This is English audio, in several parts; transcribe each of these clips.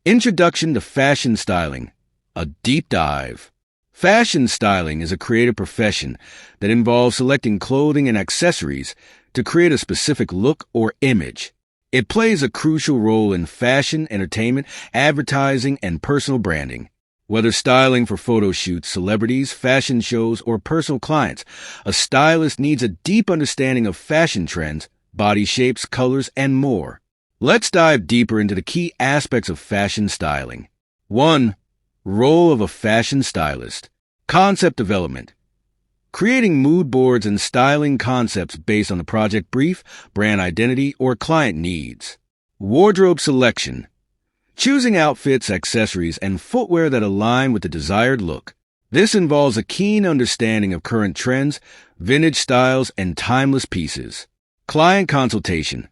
Introduction to Fashion Styling, a deep dive. Fashion styling is a creative profession that involves selecting clothing and accessories to create a specific look or image. It plays a crucial role in fashion, entertainment, advertising, and personal branding. Whether styling for photo shoots, celebrities, fashion shows, or personal clients, a stylist needs a deep understanding of fashion trends, body shapes, colors, and more. Let's dive deeper into the key aspects of fashion styling. 1. Role of a fashion stylist. Concept development. Creating mood boards and styling concepts based on the project brief, brand identity, or client needs. Wardrobe selection. Choosing outfits, accessories, and footwear that align with the desired look. This involves a keen understanding of current trends, vintage styles, and timeless pieces. Client consultation.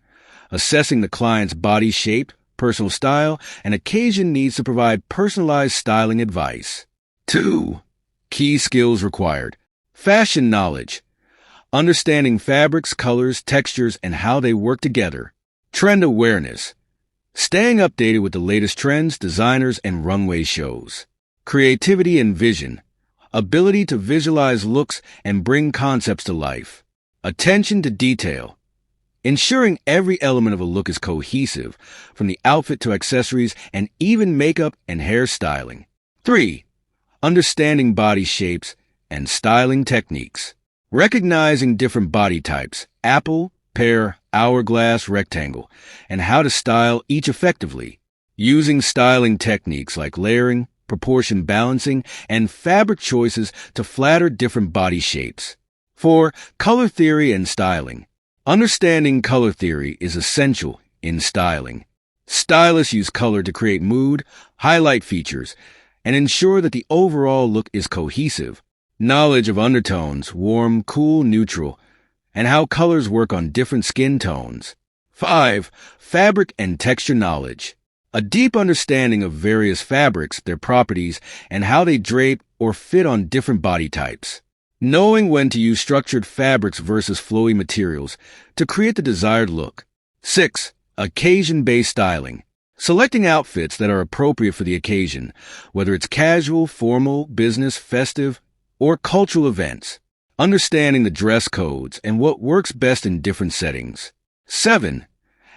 Assessing the client's body shape, personal style, and occasion needs to provide personalized styling advice. 2. Key skills required. Fashion knowledge. Understanding fabrics, colors, textures, and how they work together. Trend awareness. Staying updated with the latest trends, designers, and runway shows. Creativity and vision. Ability to visualize looks and bring concepts to life. Attention to detail. Ensuring every element of a look is cohesive, from the outfit to accessories and even makeup and hair styling. 3. Understanding body shapes and styling techniques. Recognizing different body types, apple, pear, hourglass, rectangle, and how to style each effectively. Using styling techniques like layering, proportion balancing, and fabric choices to flatter different body shapes. 4. Color theory and styling. Understanding color theory is essential in styling. Stylists use color to create mood, highlight features, and ensure that the overall look is cohesive. Knowledge of undertones, warm, cool, neutral, and how colors work on different skin tones. 5. Fabric and texture knowledge. A deep understanding of various fabrics, their properties, and how they drape or fit on different body types. Knowing when to use structured fabrics versus flowy materials to create the desired look. 6. Occasion-based styling. Selecting outfits that are appropriate for the occasion, whether it's casual, formal, business, festive, or cultural events. Understanding the dress codes and what works best in different settings. 7.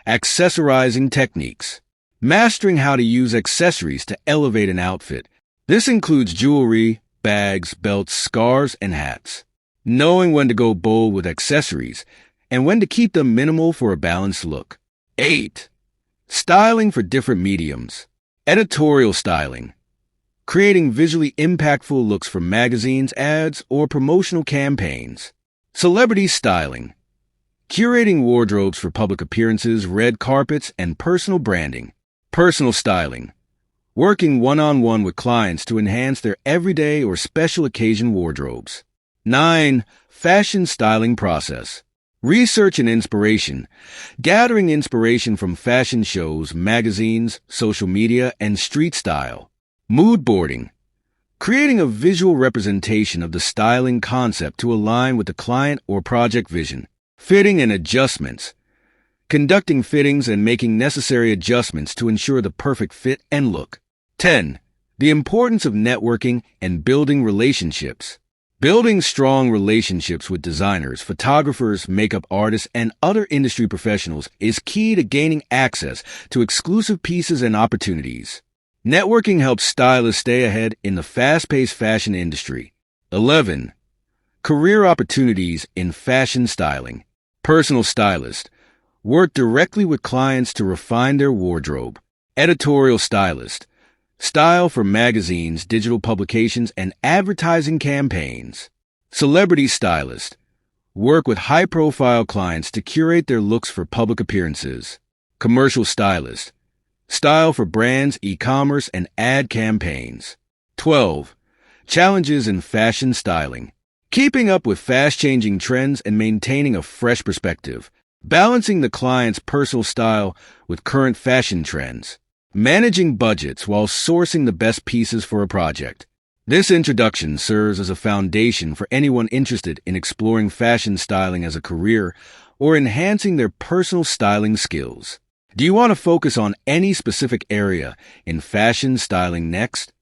Accessorizing techniques. Mastering how to use accessories to elevate an outfit. This includes jewelry, bags, belts, scarves, and hats. Knowing when to go bold with accessories and when to keep them minimal for a balanced look. 8. Styling for different mediums. Editorial styling. Creating visually impactful looks for magazines, ads, or promotional campaigns. Celebrity styling. Curating wardrobes for public appearances, red carpets, and personal branding. Personal styling. Working one-on-one with clients to enhance their everyday or special occasion wardrobes. 9. Fashion styling process. Research and inspiration. Gathering inspiration from fashion shows, magazines, social media, and street style. Mood boarding. Creating a visual representation of the styling concept to align with the client or project vision. Fitting and adjustments. Conducting fittings and making necessary adjustments to ensure the perfect fit and look. 10. The importance of networking and building relationships. Building strong relationships with designers, photographers, makeup artists, and other industry professionals is key to gaining access to exclusive pieces and opportunities. Networking helps stylists stay ahead in the fast-paced fashion industry. 11. Career opportunities in fashion styling. Personal stylist. Work directly with clients to refine their wardrobe. Editorial stylist. Style for magazines, digital publications, and advertising campaigns. Celebrity stylist. Work with high-profile clients to curate their looks for public appearances. Commercial stylist. Style for brands, e-commerce, and ad campaigns. 12. Challenges in fashion styling. Keeping up with fast-changing trends and maintaining a fresh perspective. Balancing the client's personal style with current fashion trends. Managing budgets while sourcing the best pieces for a project. This introduction serves as a foundation for anyone interested in exploring fashion styling as a career or enhancing their personal styling skills. Do you want to focus on any specific area in fashion styling next?